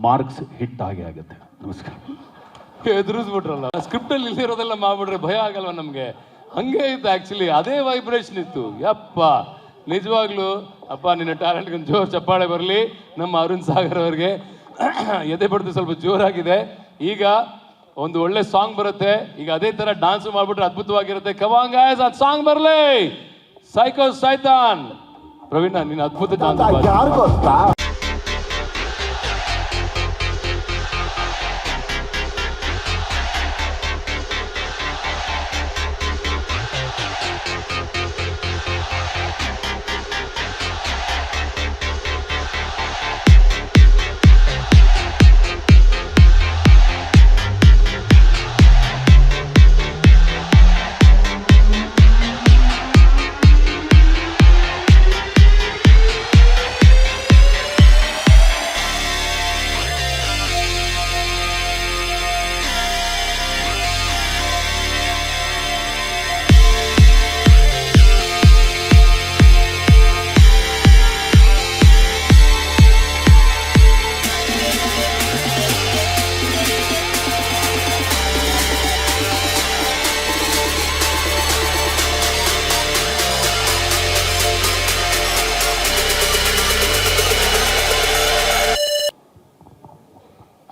Marks hit ಆಗೇ ಆಗುತ್ತೆ. ನಮಸ್ಕಾರ. ಎದುರಿಸ್ಬಿಟ್ರಲ್ಲ, ಸ್ಕ್ರಿಪ್ಟಲ್ಲಿ ಇಲ್ಲಿರೋದೆಲ್ಲ ಮಾಡ್ಬಿಟ್ರೆ ಭಯ ಆಗಲ್ವ ನಮಗೆ? ಹಂಗೆ ಇತ್ತು ಆ್ಯಕ್ಚುಲಿ, ಅದೇ ವೈಬ್ರೇಷನ್ ಇತ್ತು. ಯಪ್ಪ ನಿಜವಾಗ್ಲೂ ಅಪ್ಪ ನಿನ್ನ ಟ್ಯಾಲೆಂಟ್ಗೆ ಒಂದು ಜೋರು ಚಪ್ಪಾಳೆ ಬರಲಿ. ನಮ್ಮ ಅರುಣ್ ಸಾಗರ್ ಅವ್ರಿಗೆ ಎದೆ ಬಡ್ದು ಸ್ವಲ್ಪ ಜೋರಾಗಿದೆ. ಈಗ ಒಂದು ಒಳ್ಳೆ ಸಾಂಗ್ ಬರುತ್ತೆ, ಈಗ ಅದೇ ಥರ ಡ್ಯಾನ್ಸ್ ಮಾಡಿಬಿಟ್ರೆ ಅದ್ಭುತವಾಗಿರುತ್ತೆ. ಕಮಾನ್ ಗೈಸ್, ಅದು ಸಾಂಗ್ ಬರಲಿ. ಸೈಕೋ ಸೈತಾನ್ ಪ್ರವೀಣ, ನೀನು ಅದ್ಭುತ ಡ್ಯಾನ್ಸ್. ಯಾರು ಗೊತ್ತಾ?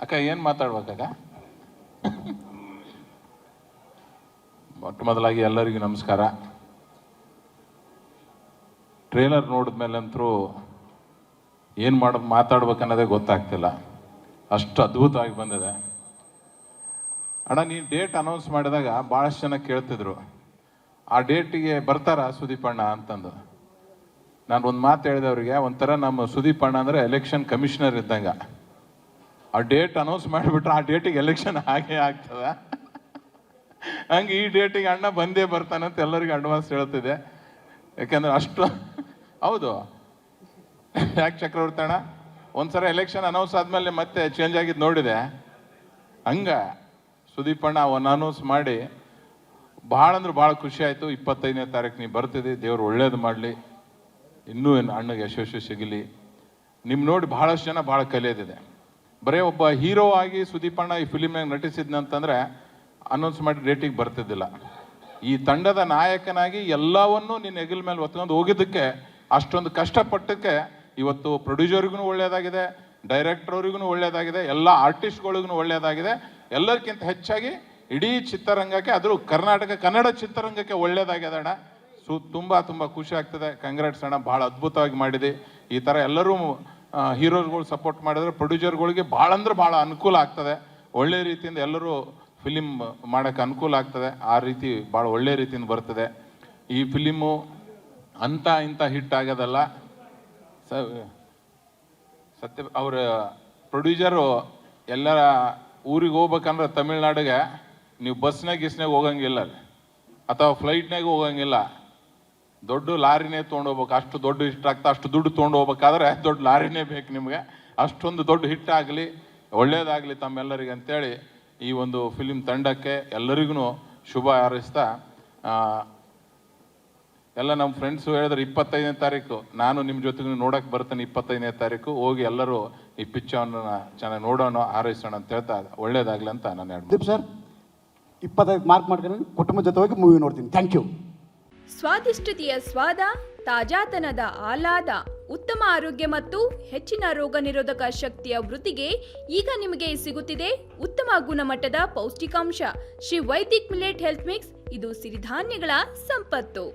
ಅಕ್ಕ ಏನು ಮಾತಾಡ್ಬೇಕಾಗ? ಮೊಟ್ಟ ಮೊದಲಾಗಿ ಎಲ್ಲರಿಗೂ ನಮಸ್ಕಾರ. ಟ್ರೇಲರ್ ನೋಡಿದ್ಮೇಲಂತರೂ ಏನು ಮಾತಾಡ್ಬೇಕನ್ನೋದೇ ಗೊತ್ತಾಗ್ತಿಲ್ಲ, ಅಷ್ಟು ಅದ್ಭುತವಾಗಿ ಬಂದಿದೆ. ಅಣ್ಣ, ನೀನು ಡೇಟ್ ಅನೌನ್ಸ್ ಮಾಡಿದಾಗ ಭಾಳಷ್ಟು ಜನ ಕೇಳ್ತಿದ್ರು, ಆ ಡೇಟಿಗೆ ಬರ್ತಾರಾ ಸುದೀಪ್ ಅಣ್ಣ ಅಂತಂದು. ನಾನು ಒಂದು ಮಾತು ಹೇಳಿದೆ ಅವರಿಗೆ, ಒಂಥರ ನಮ್ಮ ಸುದೀಪ್ ಅಣ್ಣ ಅಂದರೆ ಎಲೆಕ್ಷನ್ ಕಮಿಷನರ್ ಇದ್ದಂಗೆ. ಆ ಡೇಟ್ ಅನೌನ್ಸ್ ಮಾಡಿಬಿಟ್ರೆ ಆ ಡೇಟಿಗೆ ಎಲೆಕ್ಷನ್ ಹಾಗೇ ಆಗ್ತದೆ. ಹಂಗೆ ಈ ಡೇಟಿಗೆ ಅಣ್ಣ ಬಂದೇ ಬರ್ತಾನಂತ ಎಲ್ಲರಿಗೂ ಅಡ್ವಾನ್ಸ್ ಹೇಳ್ತಿದೆ. ಯಾಕೆಂದ್ರೆ ಅಷ್ಟು ಹೌದು. ಯಾಕೆ ಚಕ್ರವರ್ತಿ ಅಣ್ಣ, ಒಂದ್ಸಲ ಎಲೆಕ್ಷನ್ ಅನೌನ್ಸ್ ಆದಮೇಲೆ ಮತ್ತೆ ಚೇಂಜ್ ಆಗಿದ್ದು ನೋಡಿದೆ. ಹಂಗೆ ಸುದೀಪ್ ಅಣ್ಣ ಅವನ್ನ ಅನೌನ್ಸ್ ಮಾಡಿ ಭಾಳ ಅಂದ್ರೆ ಭಾಳ ಖುಷಿ ಆಯಿತು. 25ನೇ ತಾರೀಕು ನೀವು ಬರ್ತಿದ್ದಿ, ದೇವ್ರು ಒಳ್ಳೇದು ಮಾಡಲಿ, ಇನ್ನೂ ಅಣ್ಣಗೆ ಯಶಸ್ವಿ ಸಿಗಲಿ. ನಿಮ್ಮ ನೋಡಿ ಭಾಳಷ್ಟು ಜನ ಭಾಳ ಕಲಿಯೋದಿದೆ. ಬರೀ ಒಬ್ಬ ಹೀರೋ ಆಗಿ ಸುದೀಪ್ ಅಣ್ಣ ಈ ಫಿಲಿಮ್ನಾಗ ನಟಿಸಿದ್ನಂತಂದರೆ ಅನೌನ್ಸ್ ಮಾಡಿ ಡೇಟಿಗೆ ಬರ್ತಿದ್ದಿಲ್ಲ. ಈ ತಂಡದ ನಾಯಕನಾಗಿ ಎಲ್ಲವನ್ನೂ ನಿನ್ನ ಹೆಗಲ ಮೇಲೆ ಹೊತ್ಕೊಂಡು ಹೋಗಿದ್ದಕ್ಕೆ, ಅಷ್ಟೊಂದು ಕಷ್ಟಪಟ್ಟಕ್ಕೆ ಇವತ್ತು ಪ್ರೊಡ್ಯೂಸರ್ಗೂ ಒಳ್ಳೆಯದಾಗಿದೆ, ಡೈರೆಕ್ಟರ್ವ್ರಿಗೂ ಒಳ್ಳೆಯದಾಗಿದೆ, ಎಲ್ಲ ಆರ್ಟಿಸ್ಟ್ಗಳಿಗೂ ಒಳ್ಳೆಯದಾಗಿದೆ. ಎಲ್ಲರಿಗಿಂತ ಹೆಚ್ಚಾಗಿ ಇಡೀ ಚಿತ್ರರಂಗಕ್ಕೆ, ಅದರೂ ಕನ್ನಡ ಚಿತ್ರರಂಗಕ್ಕೆ ಒಳ್ಳೆಯದಾಗಿದೆ ಅಣ್ಣ. ತುಂಬ ತುಂಬ ಖುಷಿ ಆಗ್ತದೆ. ಕಂಗ್ರಾಟ್ಸ್ ಅಣ್ಣ, ಭಾಳ ಅದ್ಭುತವಾಗಿ ಮಾಡಿದೆ. ಈ ಥರ ಎಲ್ಲರೂ ಹೀರೋಸ್ಗಳು ಸಪೋರ್ಟ್ ಮಾಡಿದ್ರೆ ಪ್ರೊಡ್ಯೂಸರ್ಗಳಿಗೆ ಭಾಳ ಅಂದ್ರೆ ಭಾಳ ಅನುಕೂಲ ಆಗ್ತದೆ. ಒಳ್ಳೆ ರೀತಿಯಿಂದ ಎಲ್ಲರೂ ಫಿಲಿಮ್ ಮಾಡೋಕ್ಕೆ ಅನುಕೂಲ ಆಗ್ತದೆ. ಆ ರೀತಿ ಭಾಳ ಒಳ್ಳೆ ರೀತಿಯಿಂದ ಬರ್ತದೆ. ಈ ಫಿಲಿಮು ಇಂಥ ಹಿಟ್ ಆಗೋದಲ್ಲ. ಸತ್ಯ ಅವರ ಪ್ರೊಡ್ಯೂಸರು ಎಲ್ಲರ ಊರಿಗೆ ಹೋಗ್ಬೇಕಂದ್ರೆ ತಮಿಳ್ನಾಡಿಗೆ ನೀವು ಬಸ್ನಾಗ ಹೋಗಂಗಿಲ್ಲ, ಅಥವಾ ಫ್ಲೈಟ್ನಾಗ ಹೋಗಂಗಿಲ್ಲ. ದೊಡ್ಡ ಲಾರಿನೇ ತೊಗೊಂಡೋಗ್ಬೇಕು. ಅಷ್ಟು ದೊಡ್ಡ ಹಿಟ್ ಆಗ್ತಾ, ಅಷ್ಟು ದುಡ್ಡು ತೊಗೊಂಡೋಗ್ಬೇಕಾದ್ರೆ ದೊಡ್ಡ ಲಾರಿನೇ ಬೇಕು ನಿಮಗೆ. ಅಷ್ಟೊಂದು ದೊಡ್ಡ ಹಿಟ್ ಆಗಲಿ, ಒಳ್ಳೇದಾಗಲಿ ತಮ್ಮೆಲ್ಲರಿಗೆ ಅಂತೇಳಿ ಈ ಒಂದು ಫಿಲಿಮ್ ತಂಡಕ್ಕೆ ಎಲ್ಲರಿಗೂ ಶುಭ ಹಾರೈಸ್ತಾ, ಎಲ್ಲ ನಮ್ಮ ಫ್ರೆಂಡ್ಸು ಹೇಳಿದ್ರೆ 25ನೇ ತಾರೀಕು ನಾನು ನಿಮ್ಮ ಜೊತೆಗೂ ನೋಡೋಕೆ ಬರ್ತೀನಿ. 25ನೇ ತಾರೀಕು ಹೋಗಿ ಎಲ್ಲರೂ ಈ ಪಿಕ್ಚರನ್ನು ಚೆನ್ನಾಗಿ ನೋಡೋಣ, ಹಾರೈಸೋಣ ಅಂತ ಹೇಳ್ತಾ ಒಳ್ಳೇದಾಗಲಿ ಅಂತ ನಾನು ಹೇಳ್ತೀನಿ. ಸರ್ 25 ಮಾರ್ಕ್ ಮಾಡ್ಕೊಂಡು ಕುಟುಂಬ ಜೊತೆ ಹೋಗಿ ಮೂವಿ ನೋಡ್ತೀನಿ. Thank you. ಸ್ವಾದಿಷ್ಟತೆಯ ಸ್ವಾದ, ತಾಜಾತನದ ಆಹ್ಲಾದ, ಉತ್ತಮ ಆರೋಗ್ಯ ಮತ್ತು ಹೆಚ್ಚಿನ ರೋಗ ನಿರೋಧಕ ಶಕ್ತಿಯ ವೃದ್ಧಿಗೆ ಈಗ ನಿಮಗೆ ಸಿಗುತ್ತಿದೆ ಉತ್ತಮ ಗುಣಮಟ್ಟದ ಪೌಷ್ಟಿಕಾಂಶ Shri Vaidik millet health mix. ಇದು ಸಿರಿಧಾನ್ಯಗಳ ಸಂಪತ್ತು.